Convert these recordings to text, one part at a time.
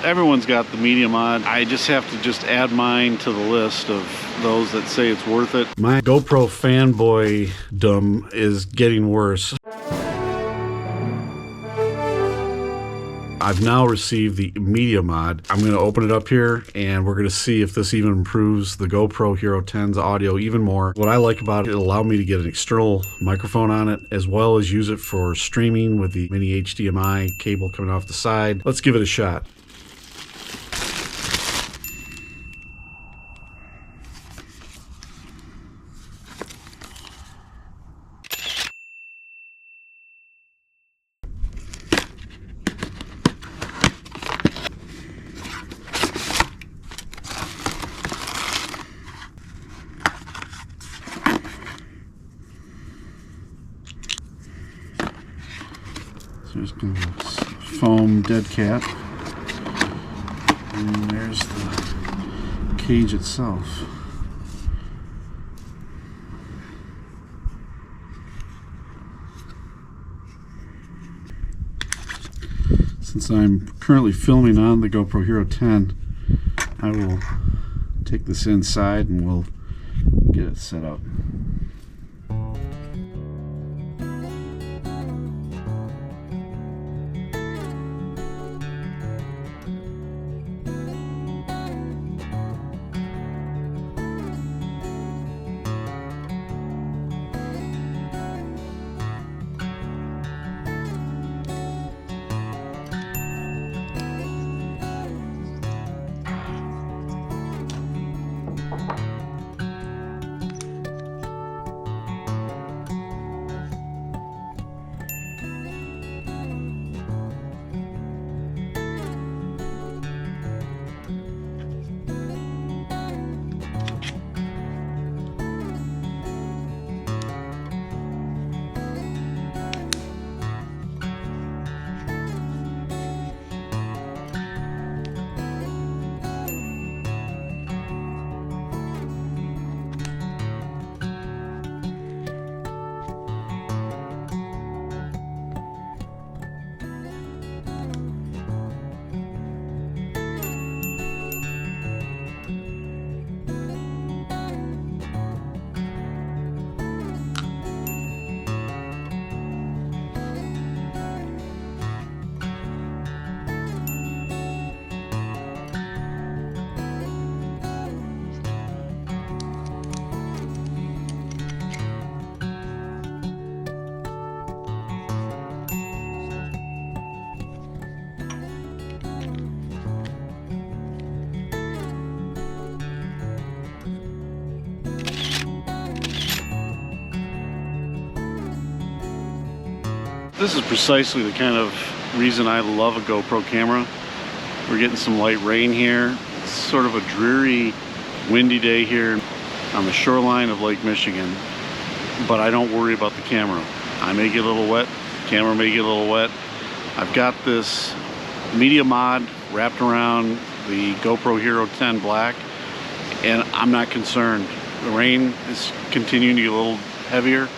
everyone's got the Media Mod. I just have to add mine to the list of those that say it's worth it. My GoPro fanboy-dom is getting worse. I've now received the Media Mod. I'm going to open it up here and we're going to see if this even improves the GoPro Hero 10's audio even more. What I like about it, it'll allow me to get an external microphone on it as well as use it for streaming with the mini-HDMI cable coming off the side. Let's give it a shot. There's kind of a foam dead cap, and there's the cage itself. Since I'm currently filming on the GoPro Hero 10, I will take this inside and we'll get it set up. This is precisely the kind of reason I love a GoPro camera. We're getting some light rain here. It's sort of a dreary, windy day here on the shoreline of Lake Michigan, but I don't worry about the camera. I may get a little wet, the camera may get a little wet. I've got this Media Mod wrapped around the GoPro HERO10 Black, and I'm not concerned. The rain is continuing to get a little heavier,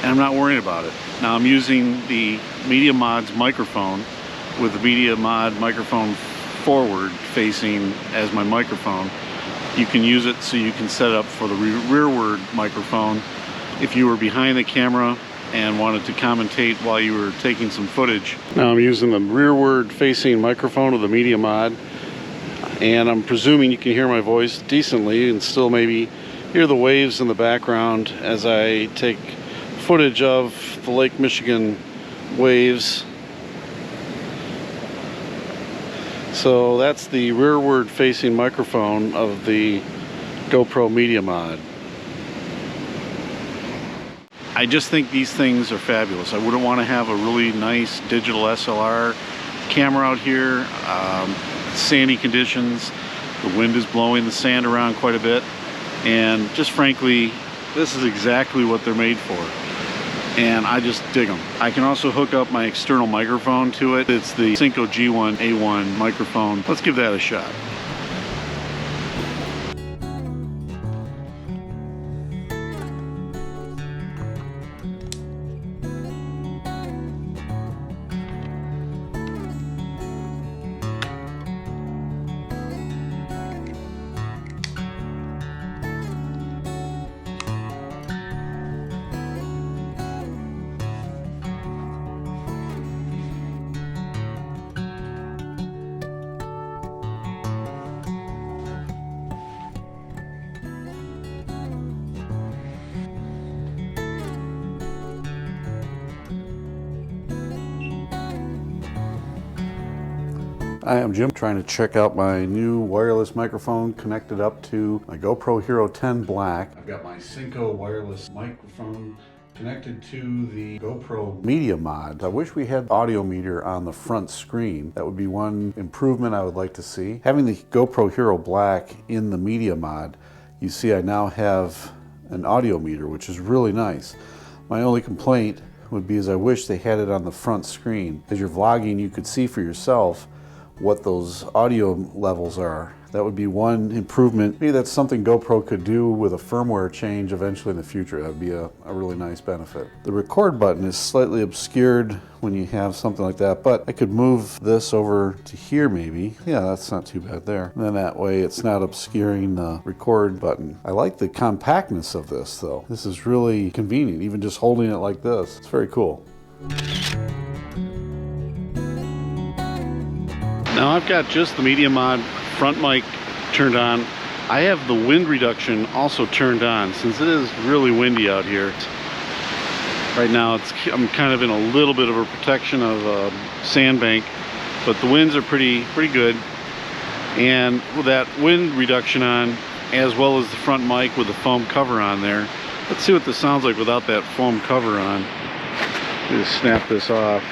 and I'm not worried about it. Now I'm using the Media Mod's microphone with the Media Mod microphone forward facing as my microphone. You can use it so you can set it up for the rearward microphone if you were behind the camera and wanted to commentate while you were taking some footage. Now I'm using the rearward facing microphone of the Media Mod, and I'm presuming you can hear my voice decently and still maybe hear the waves in the background as I take footage of the Lake Michigan waves. So that's the rearward facing microphone of the GoPro Media Mod. I just think these things are fabulous. I wouldn't want to have a really nice digital SLR camera out here. Sandy conditions, the wind is blowing the sand around quite a bit, and just frankly, this is exactly what they're made for. And I just dig them. I can also hook up my external microphone to it. It's the Cinco G1A1 microphone. Let's give that a shot. Hi, I'm Jim, trying to check out my new wireless microphone connected up to my GoPro HERO10 Black. I've got my Cinco wireless microphone connected to the GoPro Media Mod. I wish we had audio meter on the front screen. That would be one improvement I would like to see. Having the GoPro HERO Black in the Media Mod, you see I now have an audio meter, which is really nice. My only complaint would be is I wish they had it on the front screen. As you're vlogging, you could see for yourself what those audio levels are. That would be one improvement. Maybe that's something GoPro could do with a firmware change eventually in the future. That would be a really nice benefit. The record button is slightly obscured when you have something like that, but I could move this over to here maybe. Yeah, that's not too bad there. And then that way it's not obscuring the record button. I like the compactness of this though. This is really convenient, even just holding it like this. It's very cool. Now I've got just the Media Mod front mic turned on. I have the wind reduction also turned on since it is really windy out here. Right now I'm kind of in a little bit of a protection of a sandbank, but the winds are pretty good. And with that wind reduction on, as well as the front mic with the foam cover on there, let's see what this sounds like without that foam cover on. Just snap this off.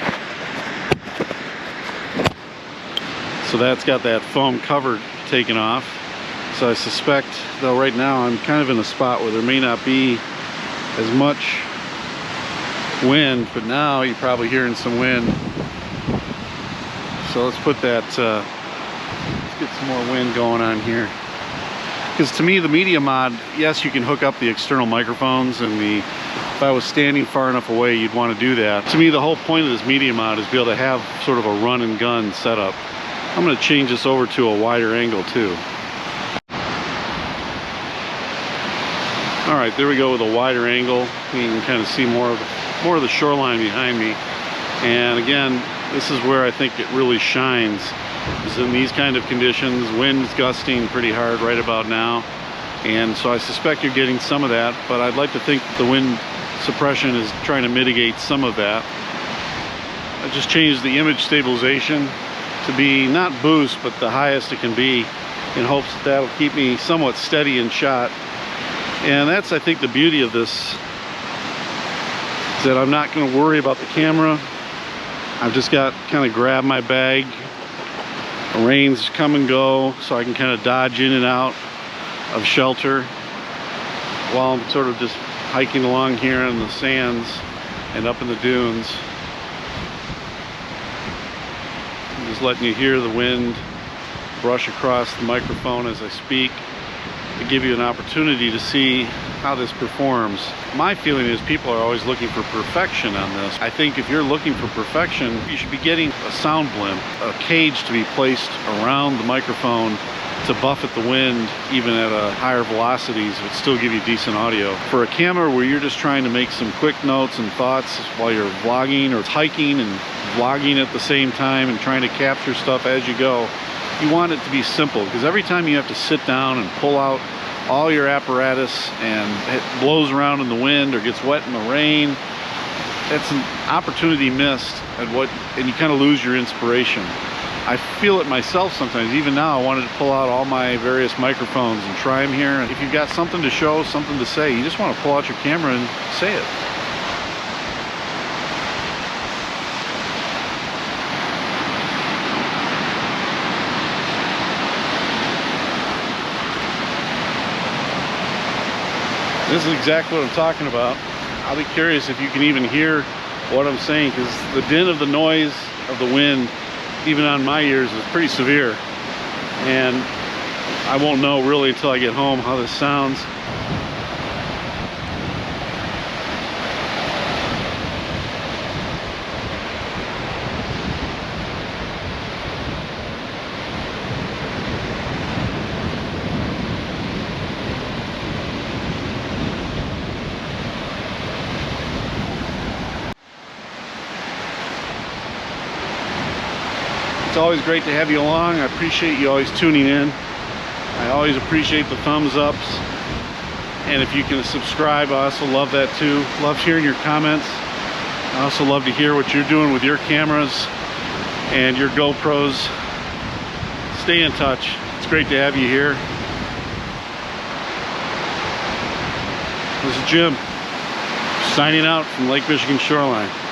So that's got that foam cover taken off. So I suspect, though right now I'm kind of in a spot where there may not be as much wind, but now you're probably hearing some wind. So let's put that, let's get some more wind going on here. Because to me the Media Mod, yes, you can hook up the external microphones and if I was standing far enough away you'd want to do that. To me the whole point of this Media Mod is to be able to have sort of a run and gun setup. I'm going to change this over to a wider angle too. All right, there we go with a wider angle. You can kind of see more of the shoreline behind me. And again, this is where I think it really shines. Is in these kind of conditions, wind's gusting pretty hard right about now. And so I suspect you're getting some of that, but I'd like to think the wind suppression is trying to mitigate some of that. I just changed the image stabilization to be not boost, but the highest it can be, in hopes that that'll keep me somewhat steady in shot. And that's, I think, the beauty of this, is that I'm not going to worry about the camera. I've just got kind of grab my bag. The rains come and go, so I can kind of dodge in and out of shelter while I'm sort of just hiking along here in the sands and up in the dunes. Just letting you hear the wind brush across the microphone as I speak to give you an opportunity to see how this performs. My feeling is people are always looking for perfection on this. I think if you're looking for perfection, you should be getting a sound blimp, a cage to be placed around the microphone to buffet the wind even at higher velocities, but still give you decent audio. For a camera where you're just trying to make some quick notes and thoughts while you're vlogging or hiking and vlogging at the same time and trying to capture stuff as you go, you want it to be simple, because every time you have to sit down and pull out all your apparatus and it blows around in the wind or gets wet in the rain, that's an opportunity missed and you kind of lose your inspiration. I feel it myself sometimes. Even now I wanted to pull out all my various microphones and try them here. And if you've got something to show, something to say, you just want to pull out your camera and say it. This is exactly what I'm talking about. I'll be curious if you can even hear what I'm saying, because the din of the noise of the wind, even on my ears, is pretty severe. And I won't know really until I get home how this sounds. It's always great to have you along. I appreciate you always tuning in. I always appreciate the thumbs ups. And if you can subscribe, I also love that too. Love hearing your comments. I also love to hear what you're doing with your cameras and your GoPros. stay in touch. It's great to have you here. This is Jim, signing out from Lake Michigan Shoreline.